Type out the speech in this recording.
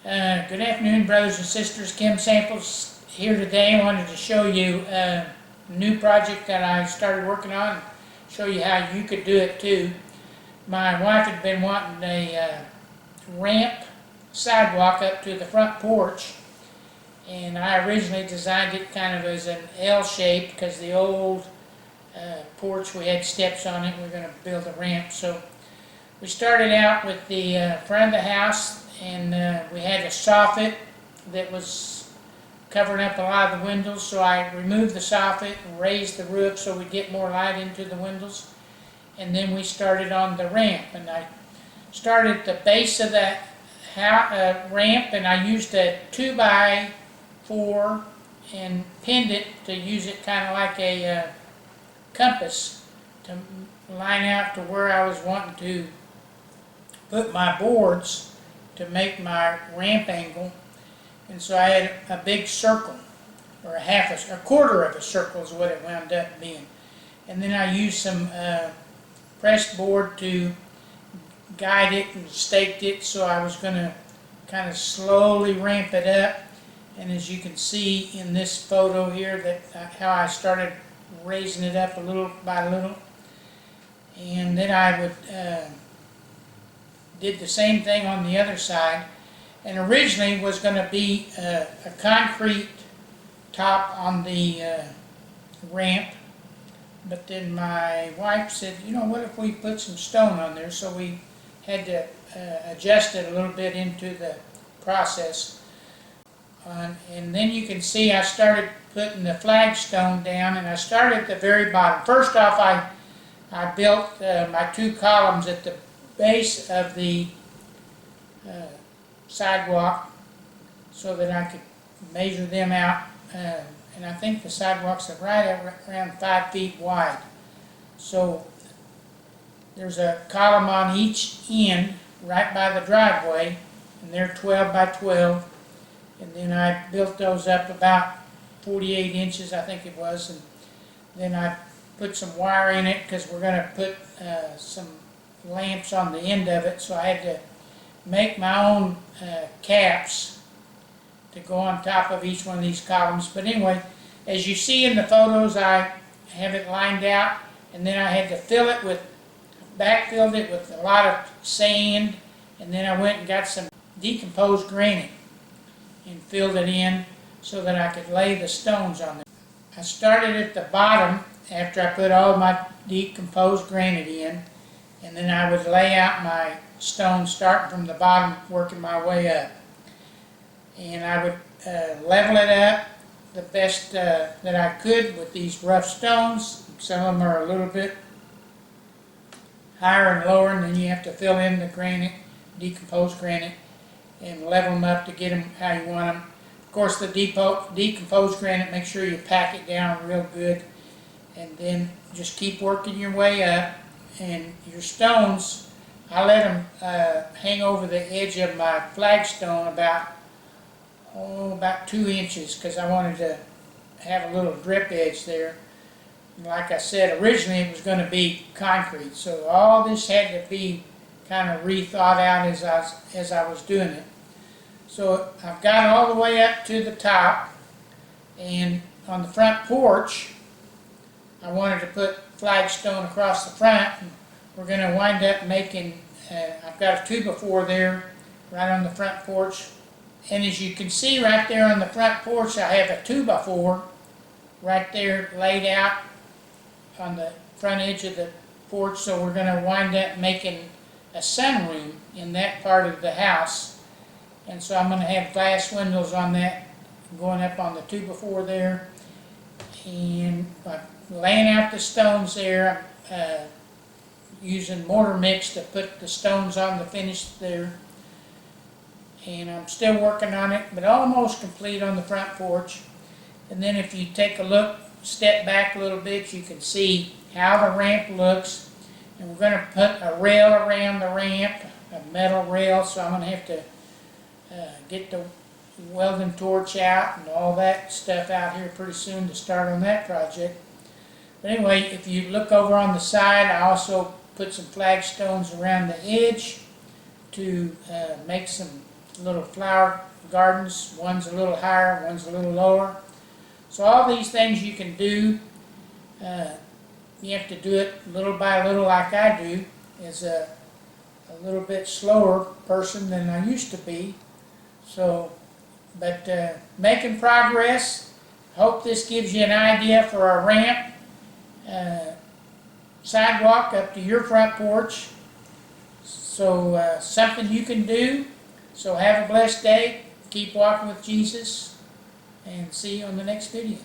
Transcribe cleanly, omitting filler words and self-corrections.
Good afternoon, brothers and sisters. Kim Samples here today. I wanted to show you a new project that I started working on and show you how you could do it too. My wife had been wanting a ramp sidewalk up to the front porch, and I originally designed it kind of as an L shape because the old porch, we had steps on it. We were going to build a ramp. So we started out with the front of the house, and we had a soffit that was covering up a lot of the windows, so I removed the soffit and raised the roof so we'd get more light into the windows. And then we started on the ramp, and I started at the base of the ramp, and I used a 2x4 and pinned it to use it kind of like a compass to line out to where I was wanting to put my boards to make my ramp angle. And so I had a big circle, or a quarter of a circle is what it wound up being. And then I used some pressed board to guide it and staked it, so I was going to kind of slowly ramp it up. And as you can see in this photo here, that how I started raising it up a little by little. And then I would did the same thing on the other side, and originally was going to be a concrete top on the ramp, but then my wife said, you know, what if we put some stone on there? So we had to adjust it a little bit into the process. And then you can see I started putting the flagstone down, and I started at the very bottom. First off, I built my two columns at the base of the sidewalk so that I could measure them out, and I think the sidewalks are right around 5 feet wide. So there's a column on each end right by the driveway, and they're 12 by 12, and then I built those up about 48 inches, I think it was, and then I put some wire in it because we're going to put some lamps on the end of it, so I had to make my own caps to go on top of each one of these columns. But anyway, as you see in the photos, I have it lined out, and then I had to backfilled it with a lot of sand, and then I went and got some decomposed granite and filled it in so that I could lay the stones on it. I started at the bottom after I put all my decomposed granite in, and then I would lay out my stones starting from the bottom, working my way up. And I would level it up the best that I could with these rough stones. Some of them are a little bit higher and lower, and then you have to fill in the granite, decomposed granite, and level them up to get them how you want them. Of course, the decomposed granite, make sure you pack it down real good, and then just keep working your way up. And your stones, I let them hang over the edge of my flagstone about 2 inches, because I wanted to have a little drip edge there. And like I said, originally it was going to be concrete, so all this had to be kind of rethought out as I was doing it. So I've got all the way up to the top, and on the front porch I wanted to put flagstone across the front. And we're going to wind up making, I've got a 2x4 there right on the front porch, and as you can see right there on the front porch, I have a 2x4 right there laid out on the front edge of the porch. So we're going to wind up making a sunroom in that part of the house, and so I'm going to have glass windows on that going up on the 2x4 there. And by laying out the stones there, using mortar mix to put the stones on the finish there. And I'm still working on it, but almost complete on the front porch. And then if you take a look, step back a little bit, you can see how the ramp looks. And we're going to put a rail around the ramp, a metal rail, so I'm going to have to get the welding torch out and all that stuff out here pretty soon to start on that project. But anyway, if you look over on the side, I also put some flagstones around the edge to make some little flower gardens. One's a little higher, one's a little lower. So all these things you can do. You have to do it little by little like I do. As a little bit slower person than I used to be. So, but making progress. Hope this gives you an idea for our ramp, sidewalk up to your front porch. So something you can do. So have a blessed day. Keep walking with Jesus. And see you on the next video.